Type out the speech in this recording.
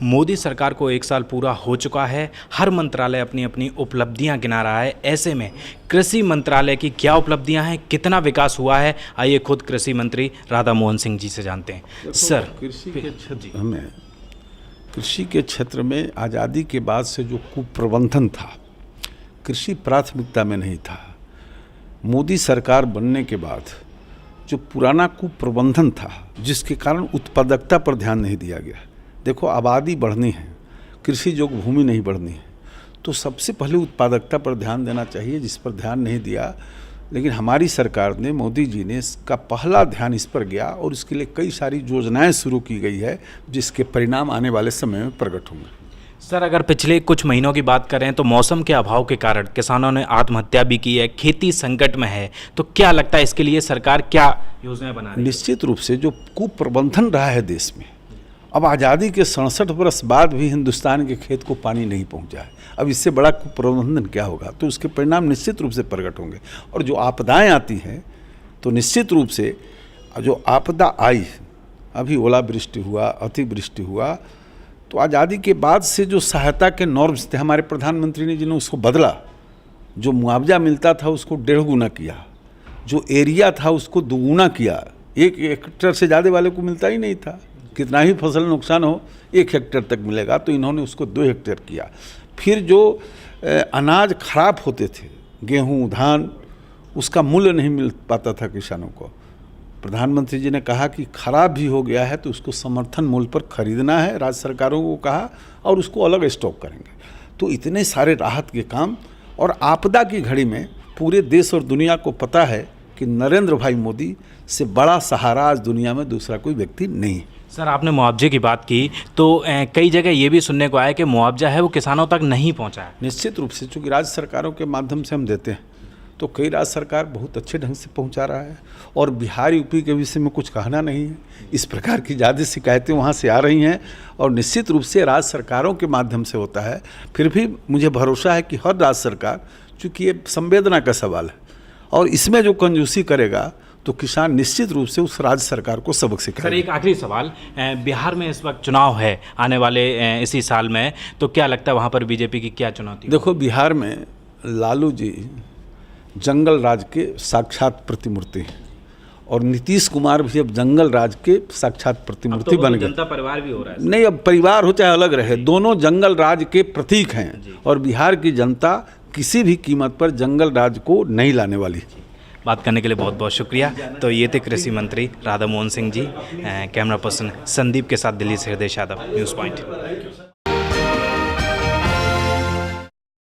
मोदी सरकार को 1 साल पूरा हो चुका है। हर मंत्रालय अपनी अपनी उपलब्धियां गिना रहा है। ऐसे में कृषि मंत्रालय की क्या उपलब्धियां हैं, कितना विकास हुआ है, आइए खुद कृषि मंत्री राधा मोहन सिंह जी से जानते हैं। सर, कृषि के क्षेत्र में आज़ादी के बाद से जो कुप्रबंधन था, कृषि प्राथमिकता में नहीं था। मोदी सरकार बनने के बाद जो पुराना कुप्रबंधन था, जिसके कारण उत्पादकता पर ध्यान नहीं दिया गया। देखो, आबादी बढ़नी है, कृषि योग्य भूमि नहीं बढ़नी है, तो सबसे पहले उत्पादकता पर ध्यान देना चाहिए, जिस पर ध्यान नहीं दिया। लेकिन हमारी सरकार ने, मोदी जी ने इसका पहला ध्यान इस पर गया और इसके लिए कई सारी योजनाएं शुरू की गई है, जिसके परिणाम आने वाले समय में प्रकट होंगे। सर, अगर पिछले कुछ महीनों की बात करें तो मौसम के अभाव के कारण किसानों ने आत्महत्या भी की है, खेती संकट में है, तो क्या लगता है इसके लिए सरकार क्या योजनाएं बना रही है? निश्चित रूप से जो कुप्रबंधन रहा है देश में, अब आज़ादी के 67 वर्ष बाद भी हिंदुस्तान के खेत को पानी नहीं पहुंचा है। अब इससे बड़ा कुप्रबंधन क्या होगा? तो उसके परिणाम निश्चित रूप से प्रकट होंगे। और जो आपदाएं आती हैं, तो निश्चित रूप से जो आपदा आई, अभी ओलावृष्टि हुआ, अतिवृष्टि हुआ, तो आज़ादी के बाद से जो सहायता के नॉर्म्स थे, हमारे प्रधानमंत्री ने जिन्हें उसको बदला, जो मुआवजा मिलता था उसको 1.5 गुना किया, जो एरिया था उसको 2 गुना किया। 1 हेक्टेयर से ज़्यादा वाले को मिलता ही नहीं था, कितना ही फसल नुकसान हो 1 हेक्टेयर तक मिलेगा, तो इन्होंने उसको 2 हेक्टेयर किया। फिर जो अनाज खराब होते थे, गेहूँ, धान, उसका मूल्य नहीं मिल पाता था किसानों को। प्रधानमंत्री जी ने कहा कि खराब भी हो गया है तो उसको समर्थन मूल्य पर खरीदना है, राज्य सरकारों को कहा, और उसको अलग स्टॉक करेंगे। तो इतने सारे राहत के काम, और आपदा की घड़ी में पूरे देश और दुनिया को पता है कि नरेंद्र भाई मोदी से बड़ा सहारा आज दुनिया में दूसरा कोई व्यक्ति नहीं है। सर, आपने मुआवजे की बात की, तो कई जगह ये भी सुनने को आया कि मुआवजा है वो किसानों तक नहीं पहुंचा है। निश्चित रूप से, चूँकि राज्य सरकारों के माध्यम से हम देते हैं, तो कई राज्य सरकार बहुत अच्छे ढंग से पहुंचा रहा है। और बिहार, यूपी के विषय में कुछ कहना नहीं है। इस प्रकार की ज़्यादा शिकायतें वहाँ से आ रही हैं, और निश्चित रूप से राज्य सरकारों के माध्यम से होता है। फिर भी मुझे भरोसा है कि हर राज्य सरकार, चूँकि ये संवेदना का सवाल है, और इसमें जो कंजूसी करेगा तो किसान निश्चित रूप से उस राज्य सरकार को सबक सिखाएगा। सर, एक आखिरी सवाल, बिहार में इस वक्त चुनाव है आने वाले इसी साल में, तो क्या लगता है वहाँ पर बीजेपी की क्या चुनौती? देखो, बिहार में लालू जी जंगल राज के साक्षात प्रतिमूर्ति हैं, और नीतीश कुमार भी अब जंगल राज के साक्षात प्रतिमूर्ति बन गए। जनता परिवार भी हो रहा है। नहीं, अब परिवार हो चाहे अलग रहे, दोनों जंगल राज के प्रतीक हैं, और बिहार की जनता किसी भी कीमत पर जंगल राज को नहीं लाने वाली। बात करने के लिए बहुत बहुत शुक्रिया। तो ये थे कृषि मंत्री राधा मोहन सिंह जी। कैमरा पर्सन संदीप के साथ दिल्ली से हृदय यादव, न्यूज़ पॉइंट।